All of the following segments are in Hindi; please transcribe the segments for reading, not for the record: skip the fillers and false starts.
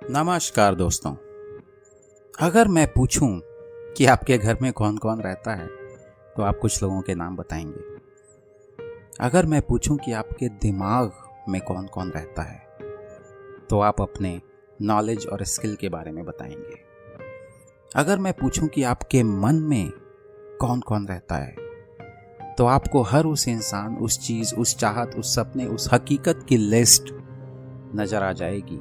नमस्कार दोस्तों। अगर मैं पूछूं कि आपके घर में कौन कौन रहता है तो आप कुछ लोगों के नाम बताएंगे। अगर मैं पूछूं कि आपके दिमाग में कौन कौन रहता है तो आप अपने नॉलेज और स्किल के बारे में बताएंगे। अगर मैं पूछूं कि आपके मन में कौन कौन रहता है तो आपको हर उस इंसान, उस चीज़, उस चाहत, उस सपने, उस हकीकत की लिस्ट नज़र आ जाएगी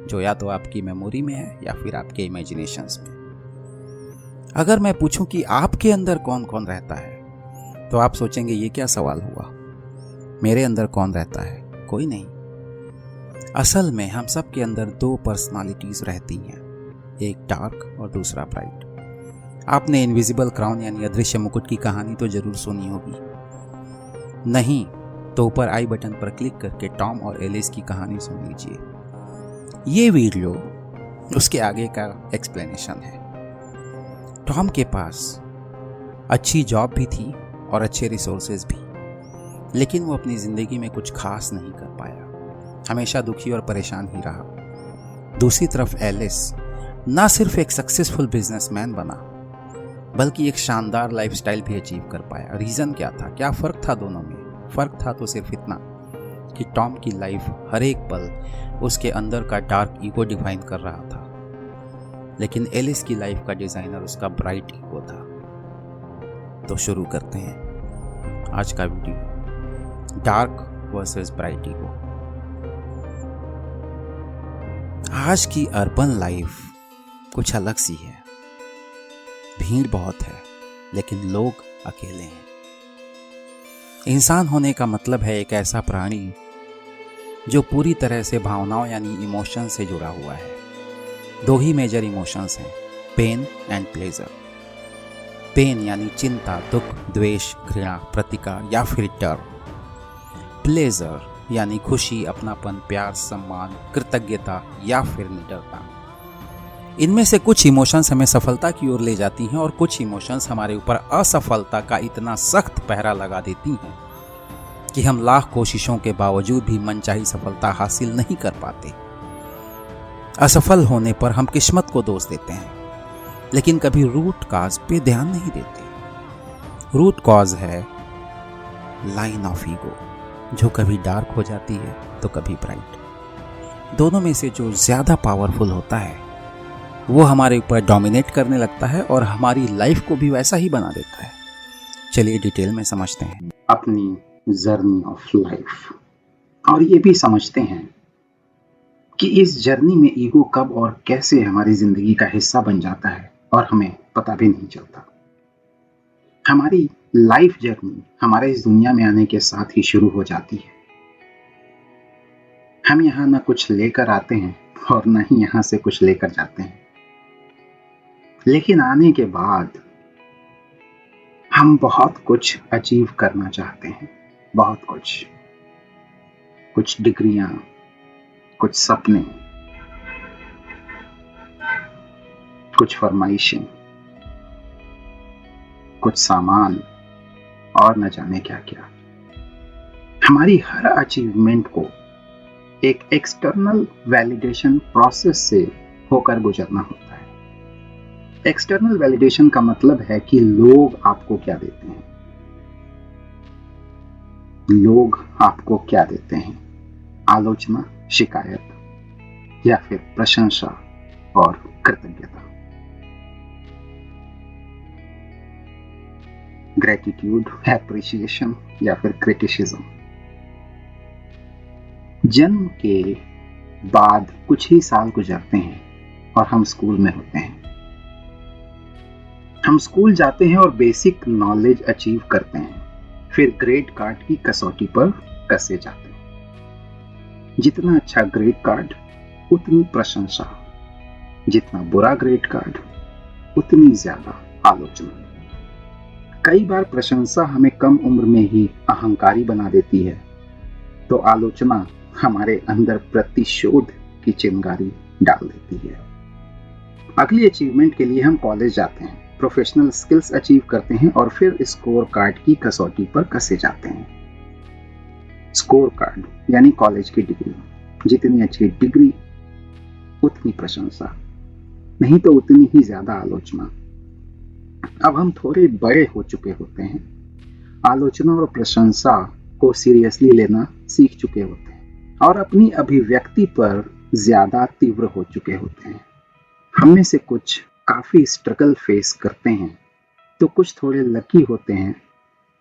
जो या तो आपकी मेमोरी में है या फिर आपके इमेजिनेशंस में। अगर मैं पूछूं कि आपके अंदर कौन कौन रहता है तो आप सोचेंगे ये क्या सवाल हुआ, मेरे अंदर कौन रहता है? कोई नहीं। असल में हम सब के अंदर दो पर्सनालिटीज रहती हैं, एक डार्क और दूसरा ब्राइट। आपने इनविजिबल क्राउन यानी अदृश्य मुकुट की कहानी तो जरूर सुनी होगी। नहीं तो ऊपर आई बटन पर क्लिक करके टॉम और एलिस की कहानी सुन लीजिए। ये वीडियो उसके आगे का एक्सप्लेनेशन है। टॉम के पास अच्छी जॉब भी थी और अच्छे रिसोर्सेज भी, लेकिन वो अपनी जिंदगी में कुछ खास नहीं कर पाया, हमेशा दुखी और परेशान ही रहा। दूसरी तरफ एलिस ना सिर्फ एक सक्सेसफुल बिजनेसमैन बना बल्कि एक शानदार लाइफस्टाइल भी अचीव कर पाया। रीजन क्या था, क्या फर्क था दोनों में? फर्क था तो सिर्फ इतना कि टॉम की लाइफ हर एक पल उसके अंदर का डार्क ईगो डिफाइन कर रहा था, लेकिन एलिस की लाइफ का डिजाइनर उसका ब्राइट ईगो था। तो शुरू करते हैं आज का video, dark versus bright ego. आज की अर्बन लाइफ कुछ अलग सी है। भीड़ बहुत है लेकिन लोग अकेले हैं। इंसान होने का मतलब है एक ऐसा प्राणी जो पूरी तरह से भावनाओं यानी इमोशन से जुड़ा हुआ है। दो ही मेजर इमोशंस हैं, पेन एंड प्लेजर। पेन यानी चिंता, दुख, द्वेष, घृणा, प्रतिकार या फिर डर। प्लेजर यानी खुशी, अपनापन, प्यार, सम्मान, कृतज्ञता या फिर निडरता। इनमें से कुछ इमोशंस हमें सफलता की ओर ले जाती हैं और कुछ इमोशंस हमारे ऊपर असफलता का इतना सख्त पहरा लगा देती हैं कि हम लाख कोशिशों के बावजूद भी मनचाही सफलता हासिल नहीं कर पाते। असफल होने पर हम किस्मत को दोष देते हैं, लेकिन कभी रूट कॉज पे ध्यान नहीं देते। रूट कॉज है लाइन ऑफ ईगो, जो कभी डार्क हो जाती है तो कभी ब्राइट। दोनों में से जो ज्यादा पावरफुल होता है वो हमारे ऊपर डोमिनेट करने लगता है और हमारी लाइफ को भी वैसा ही बना देता है। चलिए डिटेल में समझते हैं अपनी जर्नी ऑफ लाइफ, और ये भी समझते हैं कि इस जर्नी में ईगो कब और कैसे हमारी जिंदगी का हिस्सा बन जाता है और हमें पता भी नहीं चलता। हमारी लाइफ जर्नी हमारे इस दुनिया में आने के साथ ही शुरू हो जाती है। हम यहाँ ना कुछ लेकर आते हैं और ना ही यहाँ से कुछ लेकर जाते हैं, लेकिन आने के बाद हम बहुत कुछ अचीव करना चाहते हैं। बहुत कुछ डिग्रियां, कुछ सपने, कुछ फरमाइशें, कुछ सामान और न जाने क्या क्या। हमारी हर अचीवमेंट को एक एक्सटर्नल वैलिडेशन प्रोसेस से होकर गुजरना होता है। एक्सटर्नल वैलिडेशन का मतलब है कि लोग आपको क्या देते हैं। लोग आपको क्या देते हैं? आलोचना, शिकायत या फिर प्रशंसा और कृतज्ञता। ग्रेटिट्यूड, एप्रिसिएशन या फिर क्रिटिसिज्म। जन्म के बाद कुछ ही साल गुजरते हैं और हम स्कूल में होते हैं। हम स्कूल जाते हैं और बेसिक नॉलेज अचीव करते हैं, फिर ग्रेड कार्ड की कसौटी पर कसे जाते हैं। जितना अच्छा ग्रेड कार्ड उतनी प्रशंसा, जितना बुरा ग्रेड कार्ड उतनी ज्यादा आलोचना। कई बार प्रशंसा हमें कम उम्र में ही अहंकारी बना देती है, तो आलोचना हमारे अंदर प्रतिशोध की चिंगारी डाल देती है। अगली अचीवमेंट के लिए हम कॉलेज जाते हैं, प्रोफेशनल स्किल्स अचीव करते हैं और फिर स्कोर कार्ड की कसौटी पर कसे जाते हैं। स्कोर कार्ड यानी कॉलेज की डिग्री। जितनी अच्छी डिग्री उतनी प्रशंसा, नहीं तो उतनी ही ज्यादा आलोचना। अब हम थोड़े बड़े हो चुके होते हैं, आलोचना और प्रशंसा को सीरियसली लेना सीख चुके होते हैं और अपनी अभिव्यक्ति पर ज्यादा तीव्र हो चुके होते हैं। हम में से कुछ काफी स्ट्रगल फेस करते हैं, तो कुछ थोड़े लकी होते हैं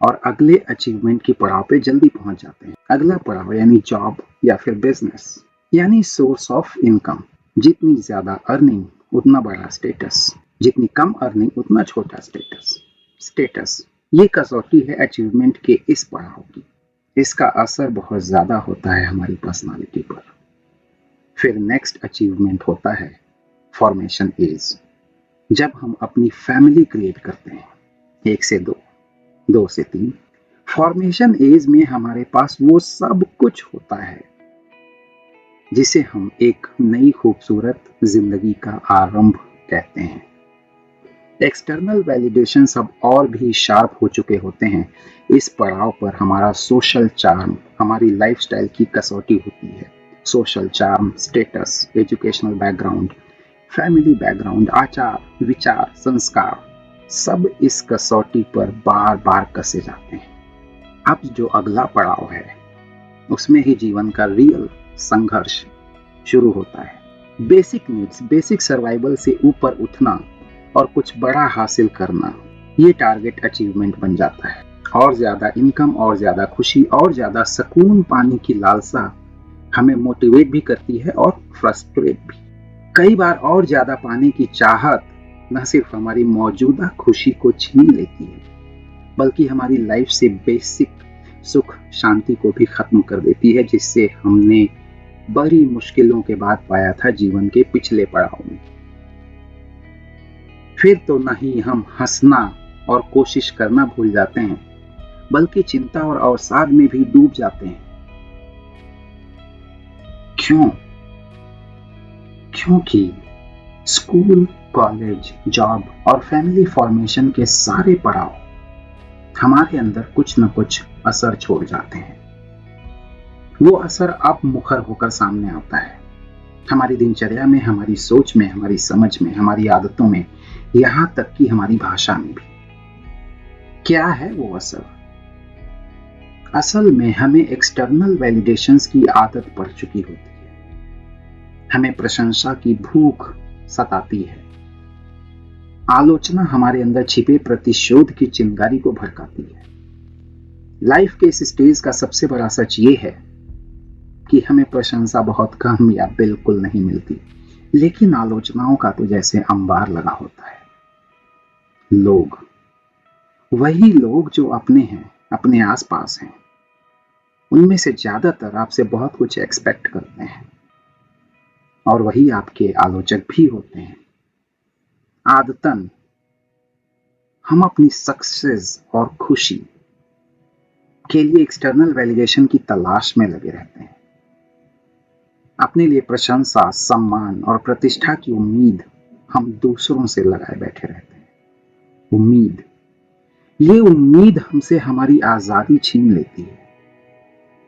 और अगले अचीवमेंट की पड़ाव पे जल्दी पहुंच जाते हैं। अगला पड़ाव यानी जॉब या फिर बिजनेस, यानी सोर्स ऑफ इनकम। जितनी ज्यादा अर्निंग उतना बड़ा स्टेटस, जितनी कम अर्निंग उतना छोटा स्टेटस ये कसौटी है अचीवमेंट के इस पड़ाव की। इसका असर बहुत ज्यादा होता है हमारी पर्सनालिटी पर। फिर नेक्स्ट अचीवमेंट होता है फॉर्मेशन एज, जब हम अपनी फैमिली क्रिएट करते हैं। 1 से 2, 2 से 3। फॉर्मेशन एज में हमारे पास वो सब कुछ होता है जिसे हम एक नई खूबसूरत जिंदगी का आरंभ कहते हैं। एक्सटर्नल वैलिडेशन सब और भी शार्प हो चुके होते हैं। इस पड़ाव पर हमारा सोशल चार्म, हमारी लाइफस्टाइल की कसौटी होती है। Social charm, status, educational background, family background, आचार विचार, संस्कार सब इस कसौटी पर बार बार कसे जाते हैं। अब जो अगला पड़ाव है उसमें ही जीवन का रियल संघर्ष शुरू होता है। बेसिक नीड्स, बेसिक सर्वाइवल से ऊपर उठना और कुछ बड़ा हासिल करना, ये टारगेट अचीवमेंट बन जाता है। और ज्यादा इनकम, और ज्यादा खुशी, और ज्यादा सुकून पाने की लालसा हमें मोटिवेट भी करती है और फ्रस्ट्रेट भी। कई बार और ज्यादा पाने की चाहत न सिर्फ हमारी मौजूदा खुशी को छीन लेती है, बल्कि हमारी लाइफ से बेसिक सुख शांति को भी खत्म कर देती है, जिससे हमने बड़ी मुश्किलों के बाद पाया था जीवन के पिछले पड़ाव में। फिर तो नहीं हम हंसना और कोशिश करना भूल जाते हैं, बल्कि चिंता और अवसाद में भी डूब जाते हैं। क्यों? क्योंकि स्कूल, कॉलेज, जॉब और फैमिली फॉर्मेशन के सारे पड़ाव हमारे अंदर कुछ न कुछ असर छोड़ जाते हैं। वो असर अब मुखर होकर सामने आता है हमारी दिनचर्या में, हमारी सोच में, हमारी समझ में, हमारी आदतों में, यहां तक कि हमारी भाषा में भी। क्या है वो असर? असल में हमें एक्सटर्नल वैलिडेशंस की आदत पड़ चुकी होती है। हमें प्रशंसा की भूख सताती है। आलोचना हमारे अंदर छिपे प्रतिशोध की चिंगारी को भड़काती है। लाइफ के इस स्टेज का सबसे बड़ा सच ये है कि हमें प्रशंसा बहुत कम या बिल्कुल नहीं मिलती, लेकिन आलोचनाओं का तो जैसे अंबार लगा होता है। लोग, वही लोग जो अपने हैं, अपने आसपास हैं, उनमें से ज्यादातर आपसे बहुत कुछ एक्सपेक्ट करते हैं और वही आपके आलोचक भी होते हैं। आदतन हम अपनी सक्सेस और खुशी के लिए एक्सटर्नल वैलिडेशन की तलाश में लगे रहते हैं। अपने लिए प्रशंसा, सम्मान और प्रतिष्ठा की उम्मीद हम दूसरों से लगाए बैठे रहते हैं। उम्मीद, ये उम्मीद हमसे हमारी आजादी छीन लेती है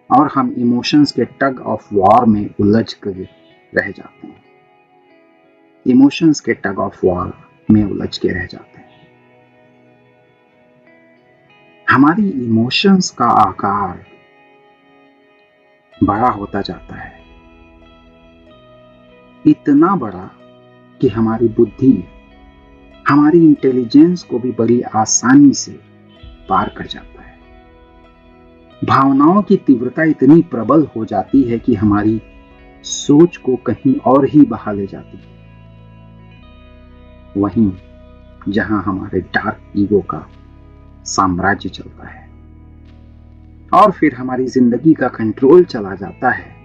और हम इमोशंस के टग ऑफ वॉर में उलझ कर रह जाते हैं। इमोशंस के टग ऑफ वॉर में उलझ के रह जाते हैं। हमारी इमोशंस का आकार बड़ा होता जाता है, इतना बड़ा कि हमारी बुद्धि, हमारी इंटेलिजेंस को भी बड़ी आसानी से पार कर जाता है। भावनाओं की तीव्रता इतनी प्रबल हो जाती है कि हमारी सोच को कहीं और ही बहा ले जाती है, वहीं जहां हमारे डार्क ईगो का साम्राज्य चलता है। और फिर हमारी जिंदगी का कंट्रोल चला जाता है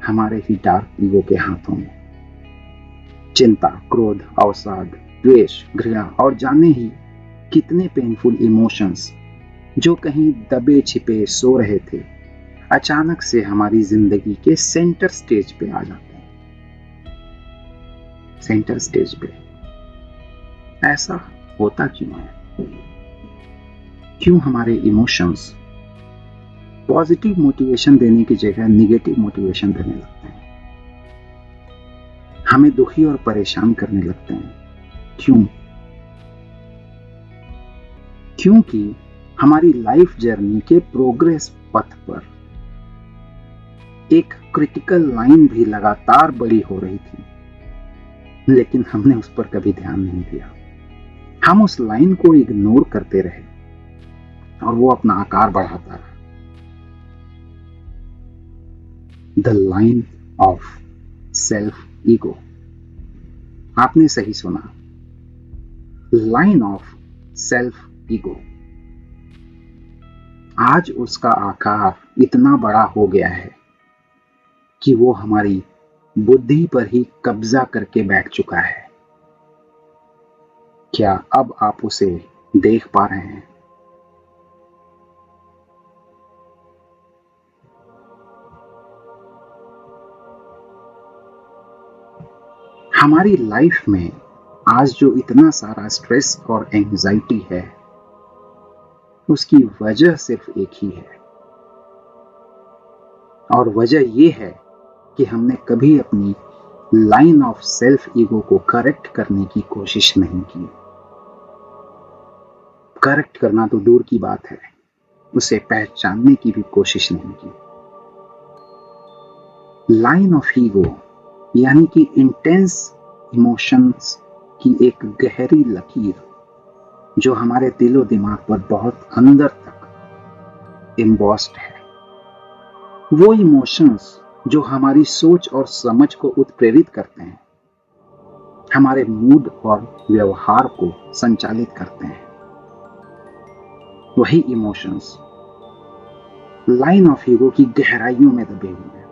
हमारे ही डार्क ईगो के हाथों में। चिंता, क्रोध, अवसाद, द्वेष, घृणा और जाने ही कितने पेनफुल इमोशंस जो कहीं दबे छिपे सो रहे थे, अचानक से हमारी जिंदगी के सेंटर स्टेज पे आ जाते हैं। सेंटर स्टेज पे ऐसा होता क्यों है? क्यों हमारे इमोशंस पॉजिटिव मोटिवेशन देने की जगह निगेटिव मोटिवेशन देने लगते हैं? हमें दुखी और परेशान करने लगते हैं। क्यों? क्योंकि हमारी लाइफ जर्नी के प्रोग्रेस पथ पर एक क्रिटिकल लाइन भी लगातार बड़ी हो रही थी, लेकिन हमने उस पर कभी ध्यान नहीं दिया। हम उस लाइन को इग्नोर करते रहे और वो अपना आकार बढ़ाता रहा। The line of self ego. आपने सही सुना, लाइन ऑफ सेल्फ ईगो। आज उसका आकार इतना बड़ा हो गया है कि वो हमारी बुद्धि पर ही कब्जा करके बैठ चुका है। क्या अब आप उसे देख पा रहे हैं? हमारी लाइफ में आज जो इतना सारा स्ट्रेस और एंजाइटी है, उसकी वजह सिर्फ एक ही है, और वजह यह है कि हमने कभी अपनी लाइन ऑफ सेल्फ ईगो को करेक्ट करने की कोशिश नहीं की। करेक्ट करना तो दूर की बात है, उसे पहचानने की भी कोशिश नहीं की। लाइन ऑफ ईगो यानी कि इंटेंस इमोशंस की एक गहरी लकीर जो हमारे दिलो दिमाग पर बहुत अंदर तक एम्बॉस्ड है। वो इमोशंस जो हमारी सोच और समझ को उत्प्रेरित करते हैं, हमारे मूड और व्यवहार को संचालित करते हैं, वही इमोशंस लाइन ऑफ ईगो की गहराइयों में दबे हुए हैं।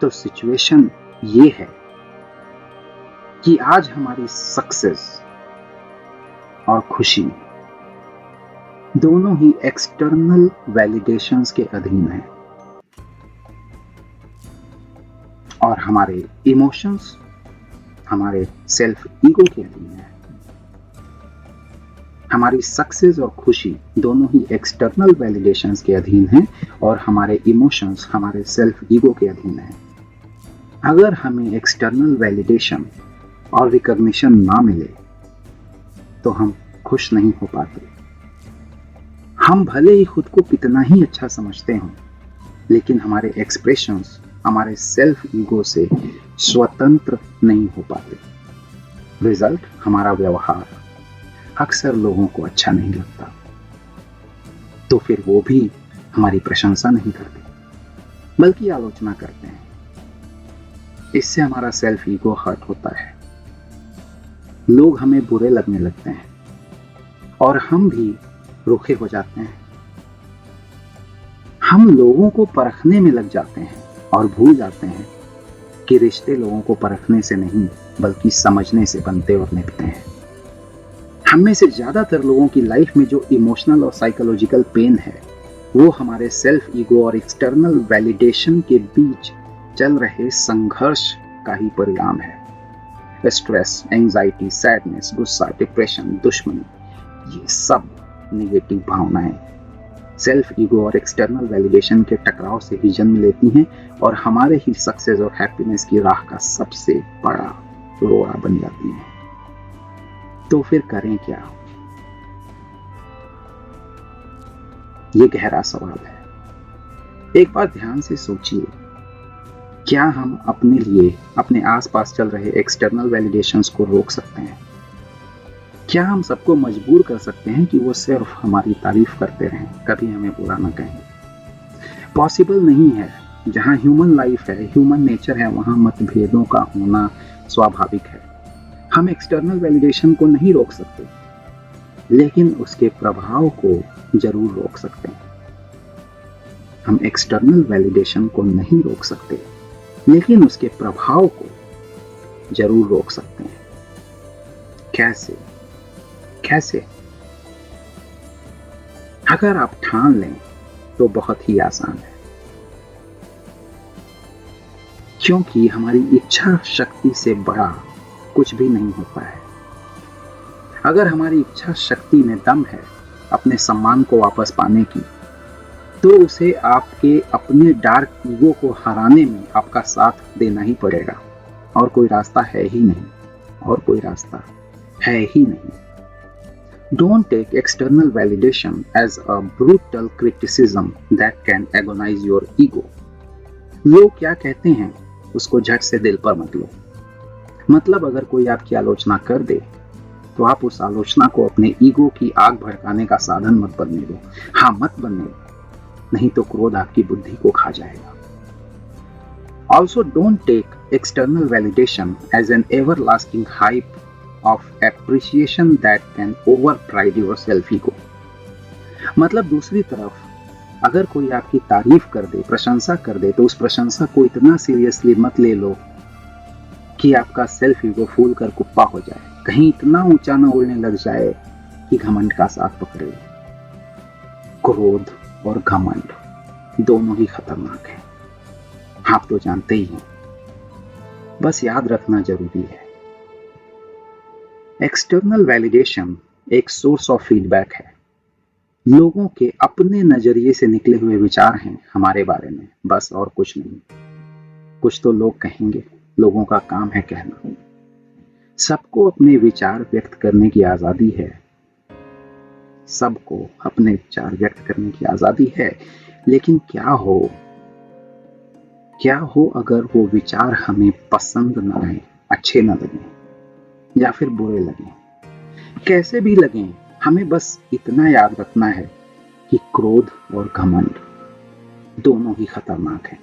तो सिचुएशन ये है कि आज हमारी सक्सेस और खुशी दोनों ही एक्सटर्नल वैलिडेशंस के अधीन है, और हमारे इमोशंस हमारे सेल्फ ईगो के अधीन है। हमारी सक्सेस और खुशी दोनों ही एक्सटर्नल वैलिडेशंस के अधीन हैं, और हमारे इमोशंस हमारे सेल्फ ईगो के अधीन है। अगर हमें एक्सटर्नल वैलिडेशन और रिकॉग्निशन ना मिले तो हम खुश नहीं हो पाते। हम भले ही खुद को कितना ही अच्छा समझते हों, लेकिन हमारे एक्सप्रेशंस हमारे सेल्फ ईगो से स्वतंत्र नहीं हो पाते। रिजल्ट, हमारा व्यवहार अक्सर लोगों को अच्छा नहीं लगता, तो फिर वो भी हमारी प्रशंसा नहीं करते, बल्कि आलोचना करते हैं। इससे हमारा सेल्फ ईगो हर्ट होता है, लोग हमें बुरे लगने लगते हैं और हम भी रूखे हो जाते हैं। हम लोगों को परखने में लग जाते हैं और भूल जाते हैं कि रिश्ते लोगों को परखने से नहीं बल्कि समझने से बनते और निभते हैं। हम में से ज्यादातर लोगों की लाइफ में जो इमोशनल और साइकोलॉजिकल पेन है, वो हमारे सेल्फ ईगो और एक्सटर्नल वैलिडेशन के बीच चल रहे संघर्ष का ही परिणाम है। स्ट्रेस, एंजाइटी, सैडनेस, गुस्सा, डिप्रेशन, दुश्मनी, ये सब नेगेटिव भावनाएं सेल्फ ईगो और एक्सटर्नल वैलिडेशन के टकराव से ही जन्म लेती हैं और हमारे ही सक्सेस और हैप्पीनेस की राह का सबसे बड़ा रोड़ा बन जाती हैं। तो फिर करें क्या? ये गहरा सवाल है। एक बार ध्यान से सोचिए, क्या हम अपने लिए अपने आसपास चल रहे एक्सटर्नल वैलिडेशंस को रोक सकते हैं? क्या हम सबको मजबूर कर सकते हैं कि वो सिर्फ हमारी तारीफ करते रहें, कभी हमें बुरा ना कहें? पॉसिबल नहीं है। जहां ह्यूमन लाइफ है, ह्यूमन नेचर है, वहां मतभेदों का होना स्वाभाविक है। हम एक्सटर्नल वैलिडेशन को नहीं रोक सकते, लेकिन उसके प्रभाव को जरूर रोक सकते हैं। हम एक्सटर्नल वैलिडेशन को नहीं रोक सकते, लेकिन उसके प्रभाव को जरूर रोक सकते हैं। कैसे? अगर आप ठान लें तो बहुत ही आसान है, क्योंकि हमारी इच्छा शक्ति से बड़ा कुछ भी नहीं होता है। अगर हमारी इच्छा शक्ति में दम है अपने सम्मान को वापस पाने की, तो उसे आपके अपने डार्क ईगो को हराने में आपका साथ देना ही पड़ेगा, और कोई रास्ता है ही नहीं, और कोई रास्ता है ही नहीं। Don't take external validation as a brutal criticism that can agonize your ego. लोग क्या कहते हैं उसको झट से दिल पर मत लो। मतलब अगर कोई आपकी आलोचना कर दे तो आप उस आलोचना को अपने ईगो की आग भड़काने का साधन मत बनने दो। हाँ, मत बनने दो, नहीं तो क्रोध आपकी बुद्धि को खा जाएगा। Also don't take external validation as an everlasting hype of appreciation that can override your self ego. मतलब दूसरी तरफ अगर कोई आपकी तारीफ कर दे, प्रशंसा कर दे, तो उस प्रशंसा को इतना सीरियसली मत ले लो कि आपका सेल्फ ईगो फूल कर कुप्पा हो जाए, कहीं इतना ऊंचा ना उड़ने लग जाए कि घमंड का साथ पकड़े। क्रोध और घमंड दोनों ही खतरनाक हैं, आप तो जानते ही हैं, बस याद रखना जरूरी है। एक्सटर्नल वैलिडेशन एक सोर्स ऑफ फीडबैक है, लोगों के अपने नजरिए से निकले हुए विचार हैं हमारे बारे में, बस और कुछ नहीं। कुछ तो लोग कहेंगे, लोगों का काम है कहना। सबको अपने विचार व्यक्त करने की आजादी है, सबको अपने विचार व्यक्त करने की आजादी है, लेकिन क्या हो अगर वो विचार हमें पसंद ना आए, अच्छे ना लगे या फिर बुरे लगे, कैसे भी लगे, हमें बस इतना याद रखना है कि क्रोध और घमंड दोनों ही खतरनाक हैं,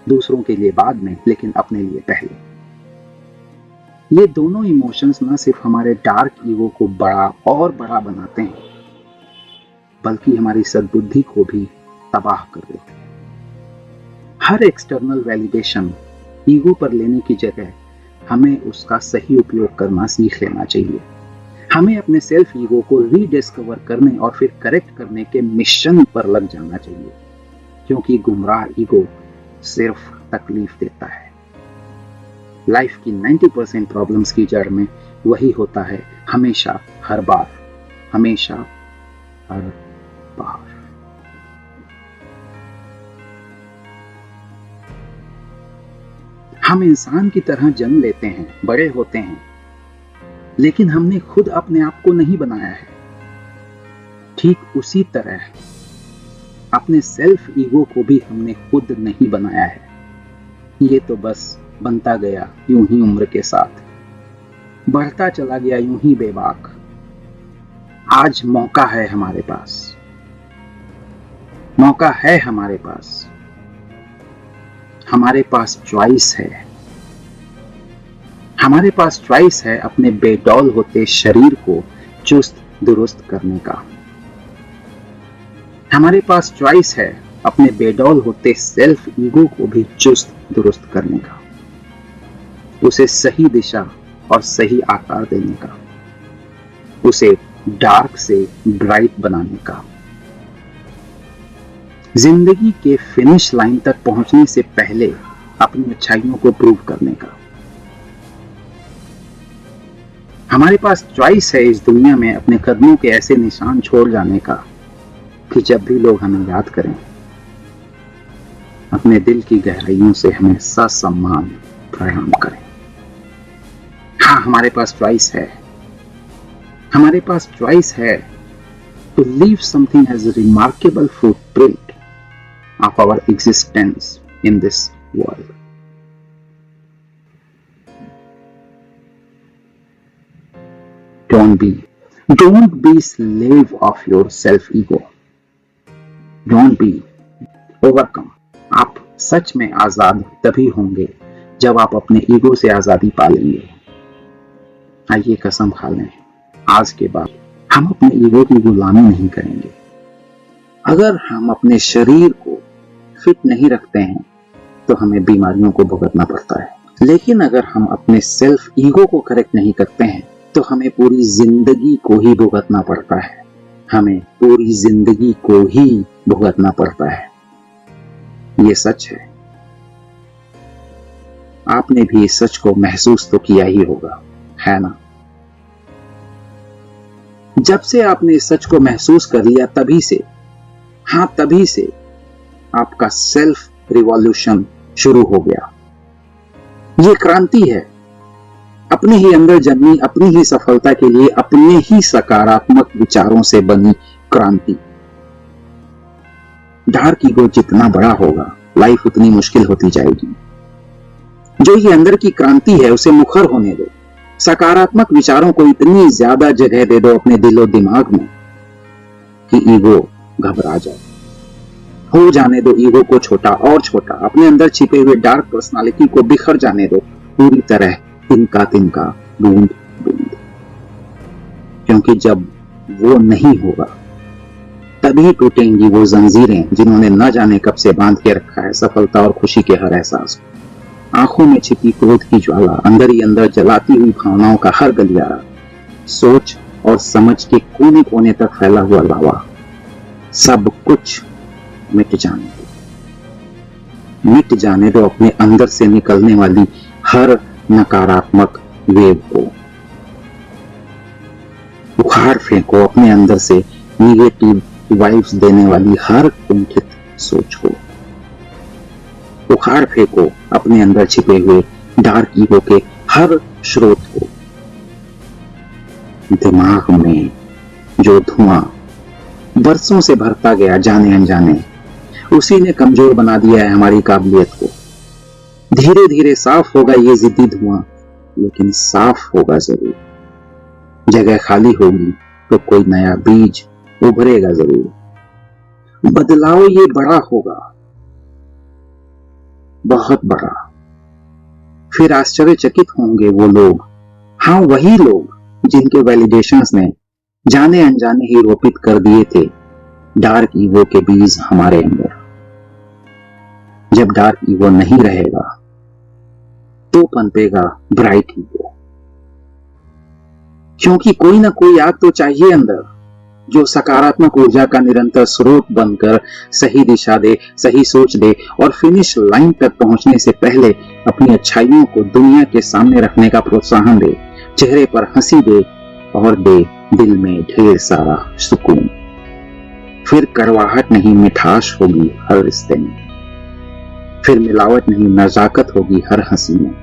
दूसरों के लिए बाद में, लेकिन अपने लिए पहले। ये दोनों इमोशंस ना सिर्फ हमारे डार्क ईगो को बड़ा और बड़ा बनाते हैं, बल्कि हमारी सद्बुद्धि को भी तबाह कर देते हैं। हर एक्सटर्नल वैलिडेशन ईगो पर लेने की जगह हमें उसका सही उपयोग करना सीख लेना चाहिए। हमें अपने सेल्फ ईगो को रीडिस्कवर करने और फिर करेक्ट करने के मिशन पर लग जाना चाहिए, क्योंकि गुमराह ईगो सिर्फ तकलीफ देता है। लाइफ की 90% प्रॉब्लम्स की जड़ में वही होता है, हमेशा, हर बार, हमेशा, हर बार। हम इंसान की तरह जन्म लेते हैं, बड़े होते हैं, लेकिन हमने खुद अपने आप को नहीं बनाया है। ठीक उसी तरह अपने सेल्फ ईगो को भी हमने खुद नहीं बनाया है, ये तो बस बनता गया यूं ही उम्र के साथ, बढ़ता चला गया यूं ही बेबाक। आज मौका है हमारे पास, मौका है हमारे पास, हमारे पास चॉइस है, हमारे पास चॉइस है अपने बेडौल होते शरीर को चुस्त दुरुस्त करने का। हमारे पास चॉइस है अपने बेडौल होते सेल्फ ईगो को भी चुस्त दुरुस्त करने का, उसे सही दिशा और सही आकार देने का, उसे डार्क से ब्राइट बनाने का, जिंदगी के फिनिश लाइन तक पहुंचने से पहले अपनी अच्छाइयों को प्रूव करने का। हमारे पास चॉइस है इस दुनिया में अपने कदमों के ऐसे निशान छोड़ जाने का कि जब भी लोग हमें याद करें, अपने दिल की गहराइयों से हमें ससम्मान प्रणाम करें। हाँ, हमारे पास चॉइस है, हमारे पास चॉइस है to leave something as a remarkable footprint of our existence in this world. Don't be slave of your self-ego. Don't be, overcome. आप सच में आजाद तभी होंगे जब आप अपने ईगो से आजादी पा लेंगे। आइए कसम खा लें, आज के बाद हम अपने ईगो की गुलामी नहीं करेंगे। अगर हम अपने शरीर को फिट नहीं रखते हैं तो हमें बीमारियों को भुगतना पड़ता है, लेकिन अगर हम अपने सेल्फ ईगो को करेक्ट नहीं करते हैं तो हमें पूरी जिंदगी को ही भुगतना पड़ता है, हमें पूरी जिंदगी को ही भुगतना पड़ता है। ये सच है। आपने भी इस सच को महसूस तो किया ही होगा, है ना? जब से आपने इस सच को महसूस कर लिया, तभी से, हाँ तभी से आपका सेल्फ रिवॉल्यूशन शुरू हो गया। ये क्रांति है, अपने ही अंदर जन्मी, अपनी ही सफलता के लिए अपने ही सकारात्मक विचारों से बनी क्रांति। डार्क ईगो जितना बड़ा होगा, लाइफ उतनी मुश्किल होती जाएगी। जो ये अंदर की क्रांति है उसे मुखर होने दो। सकारात्मक विचारों को इतनी ज्यादा जगह दे दो अपने दिलो दिमाग में कि ईगो घबरा जाए। हो जाने दो ईगो को छोटा और छोटा, अपने अंदर छिपे हुए डार्क पर्सनालिटी को बिखर जाने दो पूरी तरह, तिनका तिनका, बूंद बूंद। क्योंकि जब वो नहीं होगा तभी टूटेंगी वो जंजीरें जिन्होंने न जाने कब से बांध के रखा है सफलता और खुशी के हर एहसास को। आंखों में छिपी क्रोध की ज्वाला, अंदर ही अंदर जलाती हुई भावनाओं का हर गलियारा, सोच और समझ के कोने कोने तक फैला हुआ लावा, सब कुछ मिट जाने दो। मिट जाने दो अपने अंदर से निकलने वाली हर नकारात्मक वेव को। उखाड़ फेंको अपने अंदर से निगेटिव वाइब्स देने वाली हर कुंठित सोच को। उखाड़ फेंको अपने अंदर छिपे हुए डार्क ईगो के हर स्रोत को। दिमाग में जो धुआं बरसों से भरता गया जाने अनजाने, उसी ने कमजोर बना दिया है हमारी काबिलियत को। धीरे धीरे साफ होगा ये जिद्दी धुआं, लेकिन साफ होगा जरूर। जगह खाली होगी तो कोई नया बीज उभरेगा जरूर। बदलाव ये बड़ा होगा, बहुत बड़ा। फिर आश्चर्यचकित होंगे वो लोग, हाँ वही लोग जिनके वैलिडेशंस ने जाने अनजाने ही रोपित कर दिए थे डार्क ईगो के बीज हमारे अंदर। जब डार्क ईगो नहीं रहेगा तो पनपेगा ब्राइट ईगो। क्योंकि कोई ना कोई आग तो चाहिए अंदर जो सकारात्मक ऊर्जा का निरंतर स्रोत बनकर सही दिशा दे, सही सोच दे और फिनिश लाइन तक पहुंचने से पहले अपनी अच्छाइयों को दुनिया के सामने रखने का प्रोत्साहन दे, चेहरे पर हंसी दे और दे दिल में ढेर सारा सुकून। फिर कड़वाहट नहीं मिठास होगी हर रिश्ते में, फिर मिलावट नहीं नजाकत होगी हर हंसी में।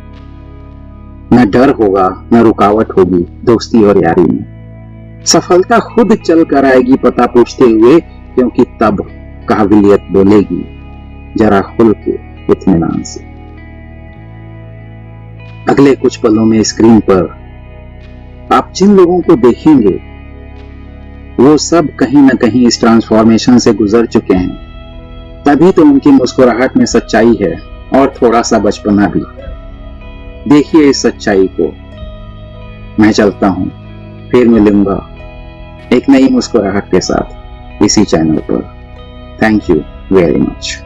न डर होगा न रुकावट होगी दोस्ती और यारी में। सफलता खुद चल कर आएगी पता पूछते हुए, क्योंकि तब काबिलियत बोलेगी जरा खुल के इत्मीनान से। अगले कुछ पलों में स्क्रीन पर आप जिन लोगों को देखेंगे वो सब कहीं ना कहीं इस ट्रांसफॉर्मेशन से गुजर चुके हैं। तभी तो उनकी मुस्कुराहट में सच्चाई है और थोड़ा सा बचपना भी। देखिए इस सच्चाई को। मैं चलता हूं, फिर मिलूंगा एक नई मुस्कुराहट के साथ इसी चैनल पर। Thank you very much.